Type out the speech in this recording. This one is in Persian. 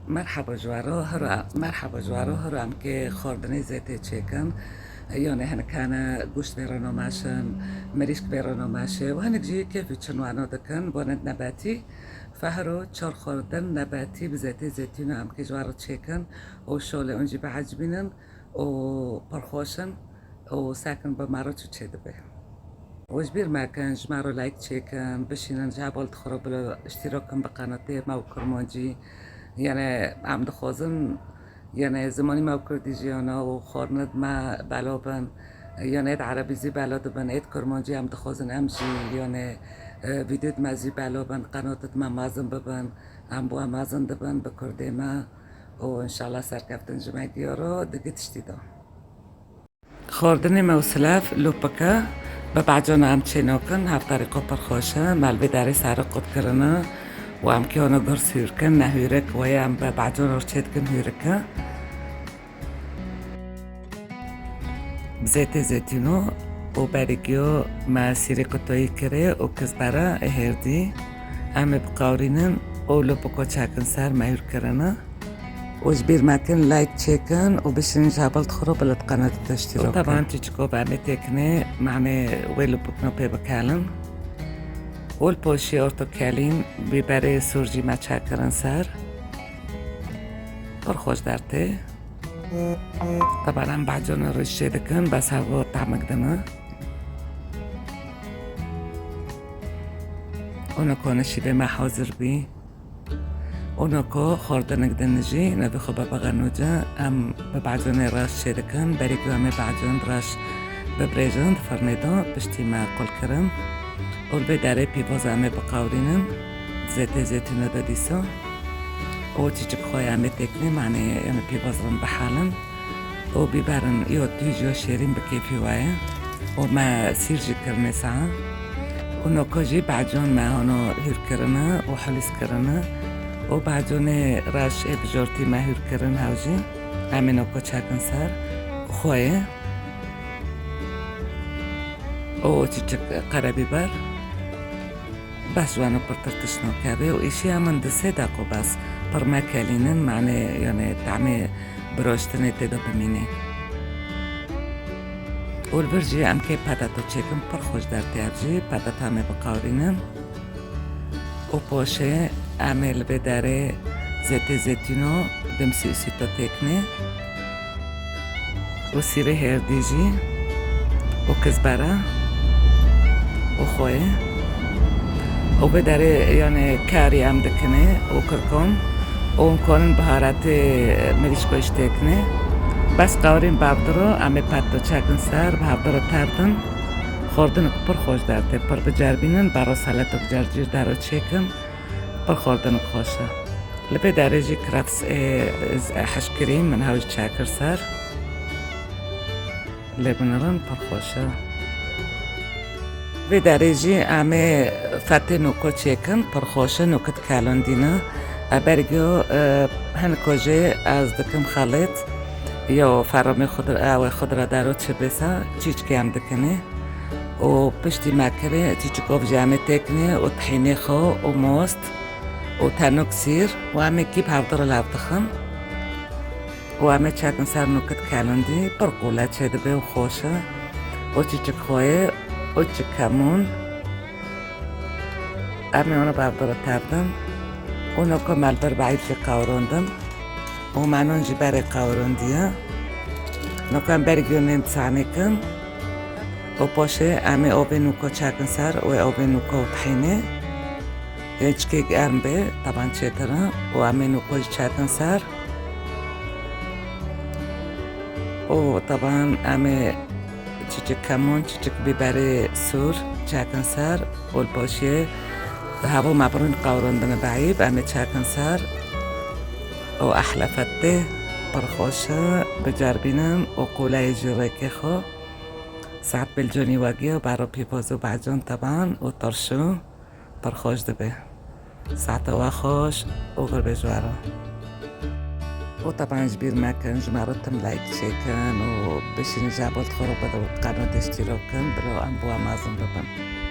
مرحبا جوارو هرم که خوردنی زیتی چیکن یعنی هنکانه گوشت بیرانو ماشن مریشک بیرانو ماشه و هنک جی کیفی چنوانو دکن بانند نباتی فهرو چار خوردن نباتی بزیتی زیتونو هم که جوارو چیکن و شوله اونجی بعجبینن و پرخوشن و ساکن بمارو چو چه دبه وجبير ما كان جمارو لايك تشيكن بشينا نجابل تخرب اشتراكم بقناتي ما وكرمانجي يعني عم دخوزن يعني زماني ما وكرديجي انا وخورند ما بلابن يعني عربي زي بلاد بن ايد كرمانجي عم دخوزن امشي يعني فيديو ما زي بلابن قناتت ما مازن ببن عم بوا مازن دبن بكردي ما وان شاء الله سركفتن جمعي ديارو دقي تشتيدا خوردن موسلاف لوپکه به بعجان هم چیناکن هفت طریقه پرخوشه ملبی داری سر قد کرنه و هم که آنو گر سیرکن نه هیرک و هم به بعجان ارچید کن هیرکه بزیت زیتونو و برگیو ما سیری کتایی کره و کزبره هردی همه بقاورینن و لوپکو چاکن سر مهیر کرنه وجبير ماكن لايك تشيكن وبشرين جابل تخرب القناة الاشتراك طبعا تيجيكو بعمل تكني معني ويلو بكنو بيبكالن والبوشي اورتوكالين بيبري سورجي ما تشاكرن سر برخوش دارتي طبعا هم بعجون رشي دكن بس هاو طعمك دمه ونكون الشي ما حاضر بي اوناکو خوردنک دنجی نبی خوب بغنوجا ام ببعجون راش شدکن بریکو همه بعجون راش ببریجن فرنیدان پشتی ما قل کرن اول به داره پیواز همه بقاورینن زیتونه دادیسا او چیچک خواه همه تکنی معنی یعنی پیواز رن بحالن او بیبرن یا دیجا شیرین بکیفی وایه و ما سیرجی کرنه سعا اوناکو جی بعجون ما هانو هیر کرنه و حلیس کرنه و بعدون راش بجورتی ماهور کردن هاوجی امینو کو چاکن سر خواه و چیچک قربی بر بس وانو پرترتش نکرده و ایشی همون دسته داکو بس پر مکالینن معنی یعنی تعمی براشتنی تدا بمینه و البرجی ام که پداتو چکم پر خوش در تیارجی پدات همه بقاورینن و پاشه عمل به داره زیتونو دمسی سیتا تکنه و سیره هردیجی و کزبره و خواه و به داره یعنی کاری هم دکنه و کرکن و اون کنن بهارت مریشکوش تکنه بس قورین بابدرو همه پتا چکن سر بابدرو تردن خوردن پر خوش دارده پر بجربینن برا سالتو بجرجیر دارو چکن پر خوردن خوشه لبه درجه کرفس حشکرین من هاوش چاکر سر لبنران پر خوشه به درجه همه فته نوکو چکن پر خوشه نوکت کالون دینه برگو هنکوجه از دکم خالط یا فرام خودرا دارو چه بسا چیچ که هم دکنه و پشتی مکره چیچکوف جامع تکنه و طحینه خو و موست و تنوک سیر و همه کیب هفدر لابتخم و همه چاکن سر نوکت کلندی برقوله چه دبه و خوشه و چیچک خواه و چیچک کمون همه اونو بابدر تردم و نوکو ملبر بعید جی قوروندم و منون جی بری قوروندیه نوکو هم برگیونین تسانه کن و پاشه همه آب نوکو چاکن سر و آب نوکو طحینه یچکی گرم به طبعا چتره و همه نوکو چاکن سر و طبعا همه چیچک کمون چیچک بیبر سور چاکن سر و پاشه هوا مبرون قوراندن بعیب همه چاکن سر و احلى فته پرخوشه بجربینن و قوله جرکه خو ساعت بالجوني واقية وبعرف بيبوزو بعجون طبعا وطرشو برخوش دبه ساعت واخوش وغربي جوارو وطبعا جبير ما كان جمارتهم لايك شيكن وباش نجابو تخرو بدو قناة اشتراكن برو انبوا مازن ببن